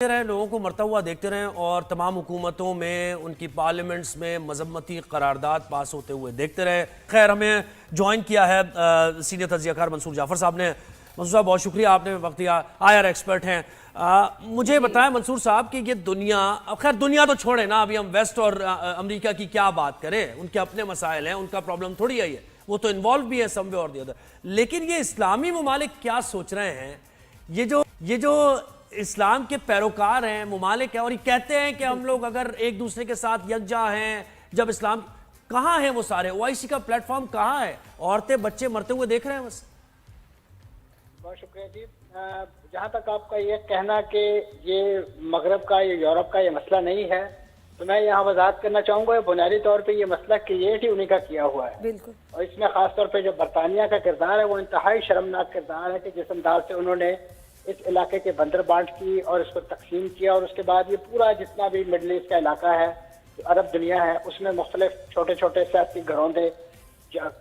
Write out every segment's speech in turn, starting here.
रहे, लोगों को मरता हुआ देखते रहें और तमाम हुकूमतों में उनकी पार्लियामेंट्स में मजम्मती करारदाद पास होते हुए देखते रहे। खैर, हमें ज्वाइन किया है सीनियर तज्ज़ियाकार मंसूर जाफ़र साहब ने। मंसूर साहब, बहुत शुक्रिया, आपने वक्त दिया, आईआर एक्सपर्ट हैं। मुझे बताएं मंसूर साहब कि ये दुनिया, अब खैर दुनिया तो छोड़े ना, अभी हम वेस्ट और अमेरिका की क्या बात करें, उनके अपने मसाइल हैं, उनका प्रॉब्लम थोड़ी है ये, वो तो इन्वॉल्व भी है सम वे और दी अदर। लेकिन ये इस्लामी ममालिक क्या सोच रहे हैं, ये जो इस्लाम के पैरोकार हैं, मुमालिक हैं, और ये कहते हैं कि हम लोग अगर एक दूसरे के साथ यकजा हैं, जब इस्लाम, कहाँ हैं वो सारे? ओआईसी का प्लेटफॉर्म कहाँ है? औरतें बच्चे मरते हुए देख रहे हैं बस। बहुत शुक्रिया जी। जहाँ तक आपका ये कहना कि ये मगरब का, ये यूरोप का ये मसला नहीं है, तो मैं यहाँ वजाहत करना चाहूँगा, बुनियादी तौर पे ये मसला क्रिएट ही उन्हीं का किया हुआ है। बिल्कुल। और इसमें खास तौर पे जो बरतानिया का किरदार है वो इंतहाई शर्मनाक किरदार है कि जिस अंदाज से उन्होंने इस इलाके के बंदर बांट की और इसको तकसीम किया, और उसके बाद ये पूरा जितना भी मिडल ईस्ट का इलाका है, अरब दुनिया है, उसमें मुख्तलिफ छोटे छोटे सियासी घरौंदे,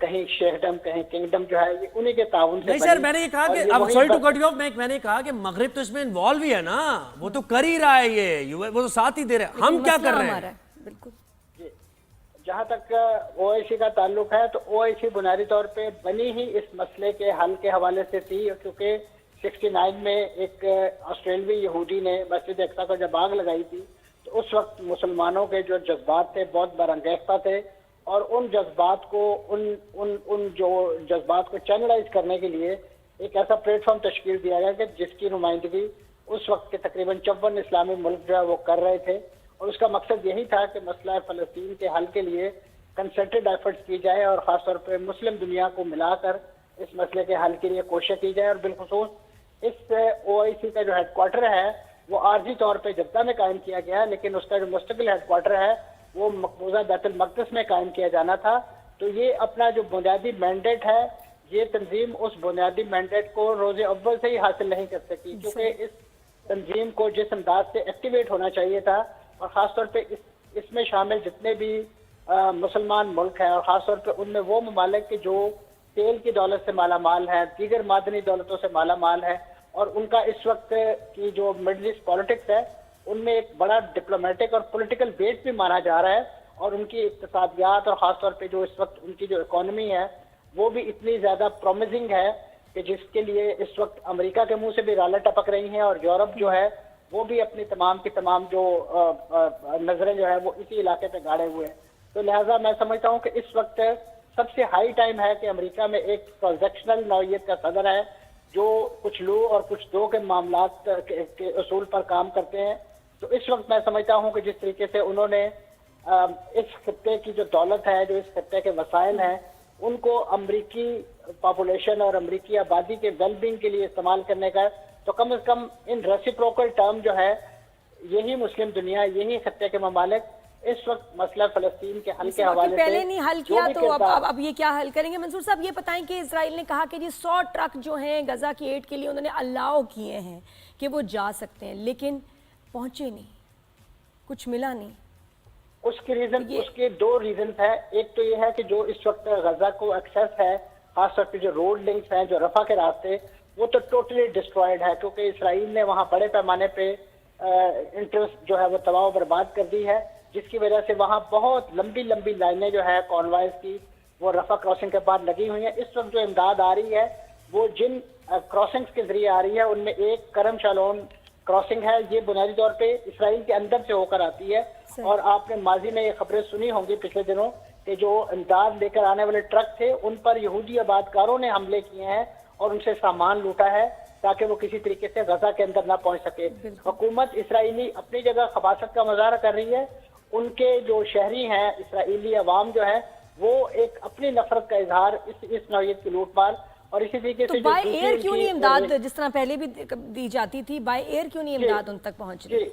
कहीं शेखडम कहीं किंगडम जो है, ये उन्हीं के ताउन से। नहीं सर, मैंने ये कहा कि अब sorry to cut you off, मैंने कहा कि मगरिब तो इसमें इन्वॉल्व ही है ना, वो तो कर ही रहा है, ये वो तो साथ ही दे रहे हैं, हम क्या कर रहे हैं? बिल्कुल। जहाँ तक ओआईसी का ताल्लुक है, तो ओआईसी बुनियादी तौर पे बनी ही इस मसले के हल के हवाले से थी, क्योंकि 69 में एक ऑस्ट्रेलवी यहूदी ने मस्जिद अक्सा को जब आग लगाई थी, तो उस वक्त मुसलमानों के जो जज्बात थे बहुत बरंगेज़ा थे, और उन जज्बात को उन जो जज्बात को चैनलाइज करने के लिए एक ऐसा प्लेटफॉर्म तश्कील दिया गया कि जिसकी नुमाइंदगी उस वक्त के तकरीबन 54 इस्लामी मुल्क जो है वो कर रहे थे, और उसका मकसद यही था कि मसला फ़लस्तीन के हल के लिए कंसर्टेड एफर्ट्स की जाए, और ख़ासतौर पर मुस्लिम दुनिया को मिलाकर इस मसले के हल के लिए कोशिश की जाए। और बिलखुसूस इस ओआईसी का जो हेडक्वार्टर है वो आर्जी तौर पे जद्दा में कायम किया गया है, लेकिन उसका जो मुस्तकिल हेडक्वार्टर है वो मकबूजा बैतुल मक़दिस में कायम किया जाना था। तो ये अपना जो बुनियादी मैंडेट है, ये तंजीम उस बुनियादी मैंडेट को रोज़े अव्वल से ही हासिल नहीं कर सकी, क्योंकि इस तंजीम को जिस अंदाज से एक्टिवेट होना चाहिए था, और ख़ासतौर पर इसमें शामिल जितने भी मुसलमान मुल्क हैं, और ख़ासतौर पर उनमें वो ममालिक के जो तेल की दौलत से माला माल है, दीगर मादनी दौलतों से माला माल है, और उनका इस वक्त की जो मिडल ईस्ट पॉलिटिक्स है उनमें एक बड़ा डिप्लोमेटिक और पॉलिटिकल बेस भी माना जा रहा है, और उनकी इक्तिसादियात और ख़ासतौर पे जो इस वक्त उनकी जो इकोनॉमी है वो भी इतनी ज़्यादा प्रोमिसिंग है कि जिसके लिए इस वक्त अमेरिका के मुंह से भी रालें टपक रही हैं, और यूरोप जो है वो भी अपनी तमाम की तमाम जो नज़रें जो है वो इसी इलाके पर गाड़े हुए हैं। तो लिहाजा मैं समझता हूँ कि इस वक्त सबसे हाई टाइम है कि अमेरिका में एक ट्रांजैक्शनल नौइयत का सदर है जो कुछ लो और कुछ दो के मामलात के उसूल पर काम करते हैं। तो इस वक्त मैं समझता हूं कि जिस तरीके से उन्होंने इस खित्ते की जो दौलत है, जो इस खित्ते के वसाइल हैं, उनको अमरीकी पॉपुलेशन और अमरीकी आबादी के वेलबींग के लिए इस्तेमाल करने का, तो कम से कम इन रेसिप्रोकल टर्म जो है, यही मुस्लिम दुनिया, यही खित्ते के ममालिक इस वक्त मसला फ़लस्तीन के हल के हवाले से पहले नहीं हल किया, तो अब ये क्या हल करेंगे? मंसूर साहब, ये बताएं कि इजराइल ने कहा कि जी 100 ट्रक जो हैं गजा की एड के लिए उन्होंने अलाउ किए हैं कि वो जा सकते हैं, लेकिन पहुंचे नहीं, कुछ मिला नहीं। उसके दो रीजन है। एक तो ये है कि जो इस वक्त गजा को एक्सेस है, खासतौर पर जो रोड लिंक्स हैं, जो रफा के रास्ते, वो तो टोटली डिस्ट्रॉयड है, क्योंकि इसराइल ने वहाँ बड़े पैमाने पे इंटरेस्ट जो है वो तबाह बर्बाद कर दी है, जिसकी वजह से वहाँ बहुत लंबी लंबी लाइनें जो है कॉन्वॉयज की वो रफा क्रॉसिंग के बाद लगी हुई हैं। इस वक्त जो इमदाद आ रही है वो जिन क्रॉसिंग्स के जरिए आ रही है, उनमें एक करम शालोन क्रॉसिंग है। ये बुनियादी तौर पे इसराइल के अंदर से होकर आती है, और आपने माजी में ये खबरें सुनी होंगी पिछले दिनों कि जो इमदाद लेकर आने वाले ट्रक थे उन पर यहूदी आबादकारों ने हमले किए हैं और उनसे सामान लूटा है ताकि वो किसी तरीके से गजा के अंदर ना पहुंच सके। हुकूमत इसराइली अपनी जगह खबासत का मुजाहरा कर रही है, उनके जो शहरी हैं, इसराइली अवाम जो है, वो एक अपनी नफरत का इजहार इस नौइयत की लूट मार और इसी तरीके से बाय एयर क्यों नहीं इमदाद, जिस तरह पहले भी दी जाती थी, बाय एयर क्यों नहीं इमदाद उन तक पहुंच रही?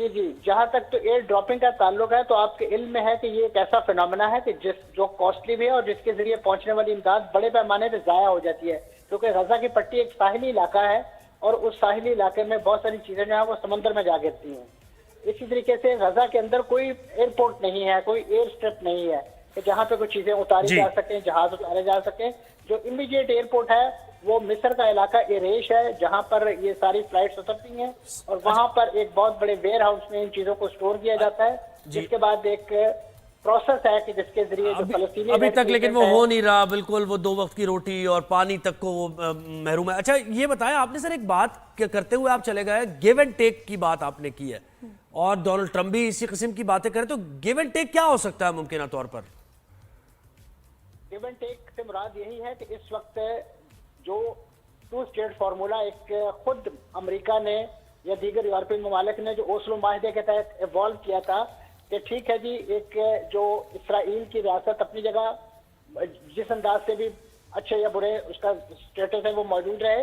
जी जहाँ तक तो एयर ड्रॉपिंग का ताल्लुक है, तो आपके इल्म में है कि ये एक ऐसा फिनोमेना है कि जो कॉस्टली भी है और जिसके जरिए पहुंचने वाली इमदाद बड़े पैमाने पर जाया हो जाती है, क्योंकि गजा की पट्टी एक साहिली इलाका है और उस साहिली इलाके में बहुत सारी चीजें जो है वो समंदर में जा गिरती हैं। इसी तरीके से गजा के अंदर कोई एयरपोर्ट नहीं है, कोई एयर स्ट्रिप नहीं है कि जहाँ पे कुछ चीजें उतारी जा सकें, जहाज उतारे जा सकें। जो इमीडिएट एयरपोर्ट है वो मिस्र का इलाका इरेश है, जहां पर ये सारी फ्लाइट्स उतरती हैं और वहां पर एक बहुत बड़े वेयर हाउस में इन चीजों को स्टोर किया जाता है, जिसके बाद एक प्रोसेस है कि जिसके जरिए जो फलस्तीनी अभी तक लेकिन वो हो नहीं रहा, बिल्कुल वो 2 वक्त की रोटी और पानी तक को वो महरूम है। अच्छा ये बताएं, आपने सर एक बात करते हुए आप चले गए, गिव एंड टेक की बात आपने की है और डोनाल्ड ट्रंप भी इसी किस्म की बातें करें, तो गिव एंड टेक क्या हो सकता है मुमकिन तौर पर? गिव एंड टेक से मुराद यही है कि इस वक्त जो 2 स्टेट फार्मूला एक खुद अमेरिका ने या दीगर यूरोपीय ममालिक ने जो ओस्लो माहिदे के तहत इवॉल्व किया था कि ठीक है जी, एक जो इसराइल की रियासत अपनी जगह जिस अंदाज से भी अच्छे या बुरे उसका स्टेटस है वो मौजूद रहे,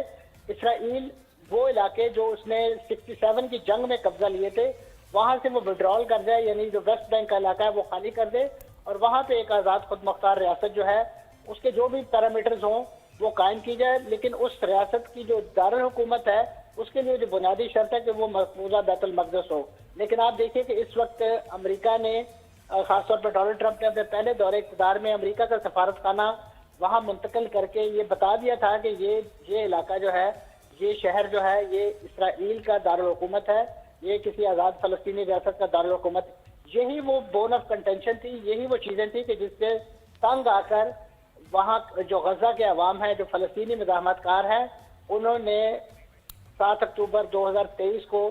इसराइल वो इलाके जो उसने 67 की जंग में कब्जा लिए थे वहां से वो विड्रॉल कर जाए, यानी जो वेस्ट बैंक का इलाका है वो खाली कर दे और वहां पे एक आजाद खुद मुख्तार रियासत जो है उसके जो भी पैरामीटर्स हों वो कायम की जाए, लेकिन उस रियासत की जो दारुल हुकूमत है उसके लिए जो बुनियादी शर्त है कि वो मकबूजा बैतुल मक़दस हो। लेकिन आप देखिए कि इस वक्त अमेरिका ने खासतौर पर डोनाल्ड ट्रंप ने अपने पहले दौरे इक़्तिदार में अमेरिका का सफारतखाना वहां मुंतकिल करके ये बता दिया था कि ये इलाका जो है, ये शहर जो है, ये इसराइल का दारुल हुकूमत है, ये किसी आज़ाद फ़लस्तीनी रियासत का दारुल हुकूमत। यही वो बोन ऑफ कंटेंशन थी, यही वो चीज़ें थी कि जिससे तंग आकर वहाँ जो गजा के अवाम है, जो फ़लस्तीनी मज़ाहमतकार हैं, उन्होंने 7 अक्टूबर 2023 को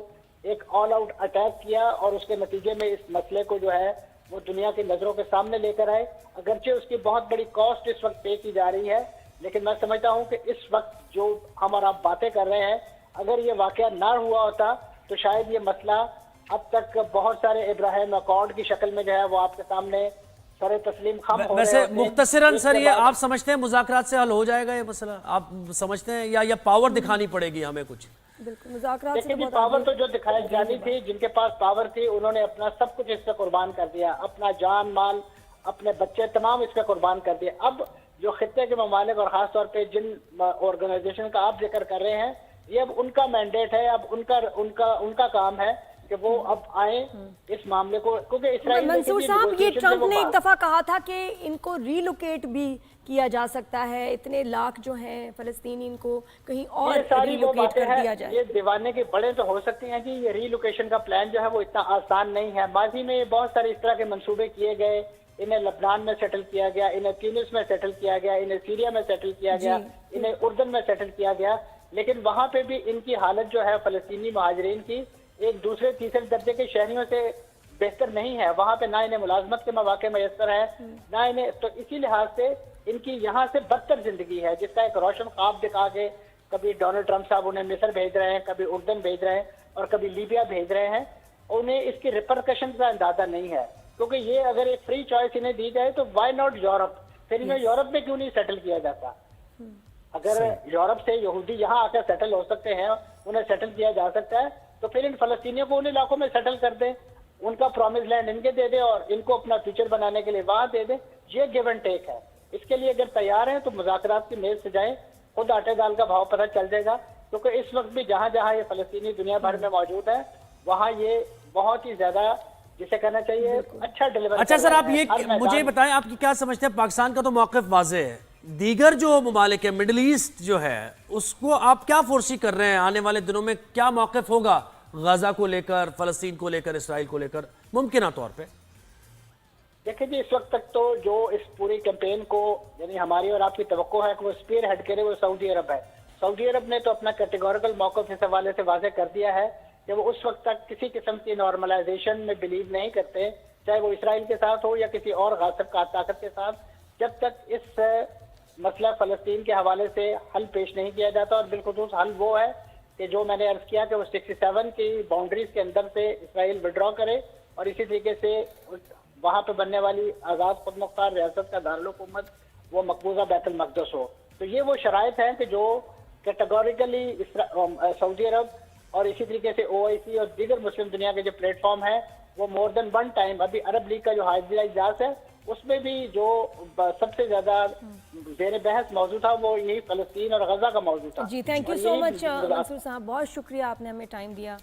एक ऑल आउट अटैक किया और उसके नतीजे में इस मसले को जो है वो दुनिया की नज़रों के सामने लेकर आए। अगरचे उसकी बहुत बड़ी कॉस्ट इस वक्त पे की जा रही है, लेकिन मैं समझता हूँ कि इस वक्त जो हम और आप बातें कर रहे हैं, अगर ये वाकया ना हुआ होता तो शायद ये मसला अब तक बहुत सारे इब्राहिम अकॉर्ड की शक्ल में जो है वो आपके सामने सरे तस्लीम खम हो वैसे रहे होते। मुख्तसरन सर ये आप समझते हैं मुज़ाकरात से हल हो जाएगा ये मसला, आप समझते हैं या पावर दिखानी पड़ेगी हमें कुछ? बिल्कुल, मुज़ाकरात से देखिए जी, बहुत पावर आगे- तो जो दिखाई जानी थी, जिनके पास पावर थी उन्होंने अपना सब कुछ इस पे कुर्बान कर दिया, अपना जान माल, अपने बच्चे तमाम इस पे कुर्बान कर दिए। अब जो खित्ते के ममालिक और खास तौर पे जिन ऑर्गेनाइजेशन का आप जिक्र कर रहे हैं, ये अब उनका मैंडेट है, अब उनका काम है कि वो अब आए इस मामले को, क्योंकि इसराइल मंसूर साहब, ये ट्रंप ने एक दफा कहा था कि इनको रीलोकेट भी किया जा सकता है, इतने लाख जो हैं फलस्तीनी, इनको कहीं और ये सारी वो रीलोकेट बातें कर दिया हैं, जाए। ये दीवाने के बड़े तो हो सकते हैं जी, ये रीलोकेशन का प्लान जो है वो इतना आसान नहीं है। माजी में बहुत सारे इस तरह के मंसूबे किए गए, इन्हें लबनान में सेटल किया गया, इन्हें ट्यूनिस में सेटल किया गया, इन्हें सीरिया में सेटल किया गया, इन्हें उर्दन में सेटल किया गया, लेकिन वहां पे भी इनकी हालत जो है फलस्तीनी महाजरीन की एक दूसरे तीसरे दर्जे के शहरियों से बेहतर नहीं है। वहां पे ना इन्हें मुलाजमत के मौके मैसर है, ना इन्हें, तो इसी लिहाज से इनकी यहाँ से बदतर जिंदगी है, जिसका एक रोशन ख्वाब दिखा के कभी डोनाल्ड ट्रंप साहब उन्हें मिस्र भेज रहे हैं, कभी उर्दन भेज रहे हैं और कभी लीबिया भेज रहे हैं। उन्हें इसकी रिपरकशन का अंदाजा नहीं है, क्योंकि ये अगर एक फ्री चॉइस इन्हें दी जाए तो वाई नॉट यूरोप, फिर इन्हें यूरोप में क्यों नहीं सेटल किया जाता? अगर यूरोप से यहूदी यहाँ आकर सेटल हो सकते हैं, उन्हें सेटल किया जा सकता है, तो फिर इन फलस्तीनियों को उन इलाकों में सेटल कर दें, उनका प्रॉमिस लैंड इनके दे दें और इनको अपना फ्यूचर बनाने के लिए वहां दे दें। ये गिव एंड टेक है। इसके लिए अगर तैयार हैं तो मुज़ाकरात की मेज से जाएं, खुद आटे दाल का भाव पता चल जाएगा, क्योंकि इस वक्त भी जहां जहां ये फलस्तीनी दुनिया भर में मौजूद है, वहां ये बहुत ही ज्यादा, जिसे कहना चाहिए, अच्छा डिलीवर। अच्छा सर, आप ये मुझे बताएं, आपकी क्या समझते हैं? पाकिस्तान का तो मौक़िफ़ वाज़ेह है, दीगर जो ममालिक है, मिडल ईस्ट जो है, उसको आप क्या फोर्सी कर रहे हैं? आने वाले दिनों में क्या मौक़िफ़ होगा गजा को लेकर, फलस्तीन को लेकर, इसराइल को लेकर मुमकिन तौर पे? देखिए जी, इस वक्त तक तो जो इस पूरी कैंपेन को, यानी हमारी और आपकी तवक्को है कि वो स्पीयर हेड करे, वो सऊदी अरब है। सऊदी अरब ने तो अपना कैटेगोरिकल मौक़िफ़ इस हवाले से वाज़ेह कर दिया है कि वो उस वक्त तक किसी किस्म की नॉर्मलाइजेशन में बिलीव नहीं करते, चाहे वो इसराइल के साथ हो या किसी और गासिब ताकत के साथ, जब तक इस मसला फ़लस्तीन के हवाले से हल पेश नहीं किया जाता। और बिलखुसूस हल वो है कि जो मैंने अर्ज किया कि वो 67 की बाउंड्रीज के अंदर से इसराइल विड्रॉ करे और इसी तरीके से वहां पे बनने वाली आज़ाद खुद मुख्तार रियासत का दारुल हुकूमत वो मकबूजा बैतुल मक़दस हो। तो ये वो शराइत हैं कि जो कैटेगोरिकली सऊदी अरब और इसी तरीके से OIC और दीगर मुस्लिम दुनिया के जो प्लेटफॉर्म है, वो मोर देन वन टाइम, अभी अरब लीग का जो हाजिरा इजलास है उसमें भी जो सबसे ज्यादा ज़ेर बहस मौजू था वो यही फलस्तीन और गजा का मौजू था। जी, thank you so much Mansoor साहब, बहुत शुक्रिया, आपने हमें टाइम दिया।